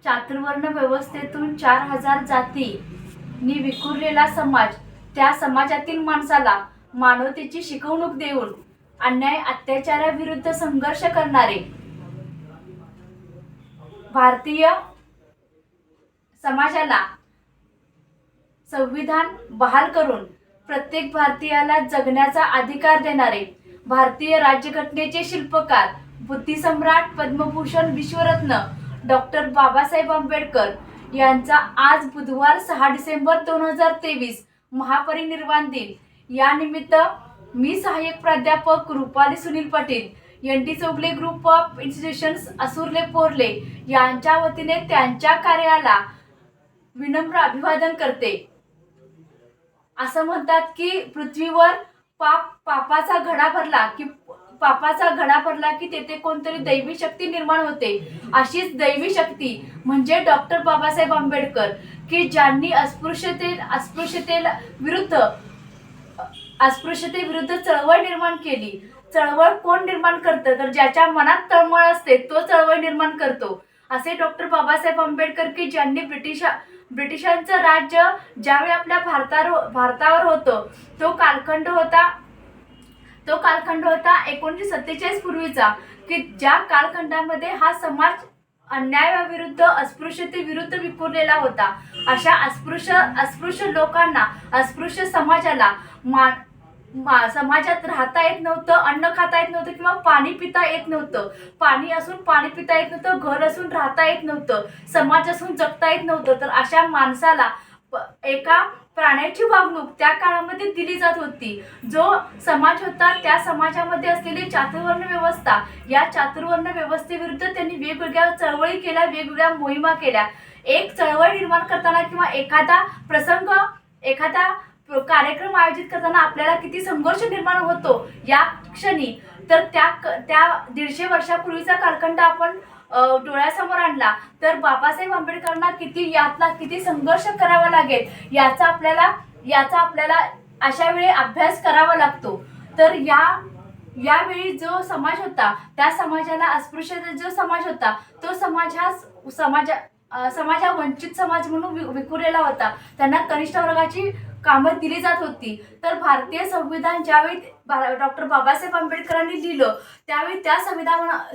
चातुर्वर्ण व्यवस्थेतून 4000 जातींनी विखुरलेला समाज, त्या समाजातील माणसाला मानवतेची शिकवणूक देऊन अन्याय अत्याचाराविरुद्ध संघर्ष करणारे भारतीय समाजाला संविधान बहाल करून प्रत्येक भारतीयाला जगण्याचा अधिकार देणारे भारतीय राज्यघटनेचे शिल्पकार, बुद्धिसम्राट, पद्मभूषण, विश्वरत्न डॉक्टर बाबासाहेब आंबेडकर यांचा आज बुधवार 6 डिसेंबर 2023 महापरिनिर्वाण दिन. या निमित्त मी सहाय्यक प्राध्यापक Rupali Sunil Patil, ND Chougule group of institutions Asurle Porle यांच्या वतीने त्यांच्या कार्याला विनम्र अभिवादन करते. असं म्हणतात की पृथ्वीवर पापाचा घडा भरला की तेथे कोणतरी दैवी शक्ती निर्माण होते. अशीच दैवी शक्ती म्हणजे डॉक्टर बाबासाहेब आंबेडकर, की ज्यांनी अस्पृश्यतेविरुद्ध चळवळ निर्माण केली. चळवळ कोण निर्माण करतं, तर ज्याच्या मनात तळमळ असते तो चळवळ निर्माण करतो. असे डॉक्टर बाबासाहेब आंबेडकर की ज्यांनी ब्रिटिशांचं राज्य ज्यावेळी आपल्या भारतावर होतं तो कालखंड होता 1947 पूर्वीचा, की ज्या कालखंडामध्ये हा समाज अन्यायाविरुद्ध अस्पृश्यतेविरुद्ध विखुरलेला होता. अशा अस्पृश्य लोकांना, अस्पृश्य समाजाला समाजात राहता येत नव्हतं, अन्न खाता येत नव्हतं किंवा पाणी पिता येत नव्हतं. पाणी असून पाणी पिता येत नव्हतं, घर असून राहता येत नव्हतं, समाज असून जगता येत नव्हतं. तर अशा माणसाला एका प्राण्याची वागणूक त्या काळामध्ये दिली जात होती. जो समाज होता त्या समाजामध्ये असलेली चातुर्वर्ण व्यवस्था, या चातुर्वर्ण व्यवस्थेविरुद्ध त्यांनी वेगवेगळ्या चळवळी केल्या, वेगवेगळ्या मोहिमा केल्या. एक चळवळ निर्माण करताना किंवा एखादा प्रसंग, एखादा कार्यक्रम आयोजित करताना आपल्याला किती संघर्ष निर्माण होतो या क्षणी, तर त्या 150 वर्षापूर्वीचा कालखंड आपण डोळ्यासमोर आणला तर बाबासाहेब आंबेडकरांना किती संघर्ष करावा लागेल याचा आपल्याला अशा वेळी अभ्यास करावा लागतो. तर यावेळी जो समाज होता त्या समाजाला, अस्पृश्यता जो समाज होता तो समाज हा वंचित समाज म्हणून विखुरलेला होता. त्यांना कनिष्ठ वर्गाची कामं दिली जात होती. तर भारतीय संविधान ज्यावेळी डॉक्टर बाबासाहेब आंबेडकरांनी लिहिलं त्यावेळी त्या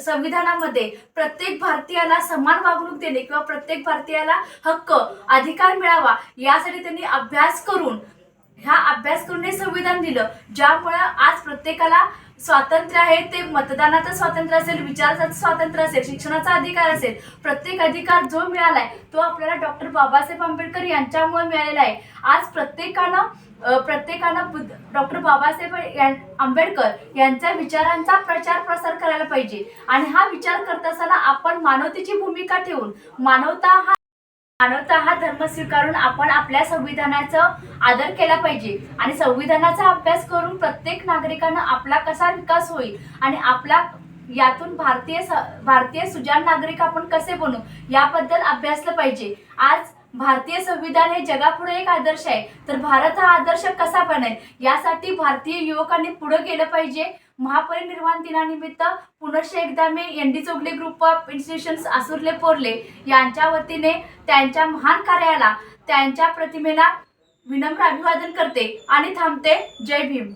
संविधानामध्ये प्रत्येक भारतीयाला समान वागणूक देणे किंवा प्रत्येक भारतीयाला हक्क, अधिकार मिळावा यासाठी त्यांनी अभ्यास करून हे संविधान दिलं. ज्यामुळे आज प्रत्येकाला स्वातंत्र्य आहे. ते मतदानाचं स्वातंत्र्य असेल, विचाराचं स्वातंत्र्य असेल, शिक्षणाचा अधिकार असेल, प्रत्येक अधिकार जो मिळालाय तो आपल्याला डॉक्टर बाबासाहेब आंबेडकर यांच्यामुळे मिळालेला आहे. आज प्रत्येकानं डॉक्टर बाबासाहेब आंबेडकर यांच्या विचारांचा प्रचार प्रसार करायला पाहिजे. आणि हा विचार करत असताना आपण मानवतेची भूमिका ठेवून मानवता हा धर्म स्वीकारून आपण आपल्या संविधानाचा आदर केला पाहिजे. आणि संविधानाचा अभ्यास करून प्रत्येक नागरिकांना आपला कसा विकास होईल आणि आपला यातून भारतीय सुजाण नागरिक आपण कसे बनू याबद्दल अभ्यासलं पाहिजे. आज भारतीय संविधान हे जगापुढे एक आदर्श आहे. तर भारत हा आदर्श कसा बनेल यासाठी भारतीय युवकांनी पुढे गेलं पाहिजे. महापरिनिर्वाण दिनानिमित्त पुनश्च एकदा मी ND Chougule group of institutions Asurle Porle यांच्या वतीने त्यांच्या महान कार्याला, त्यांच्या प्रतिमेला विनम्र अभिवादन करते आणि थांबते. जय भीम.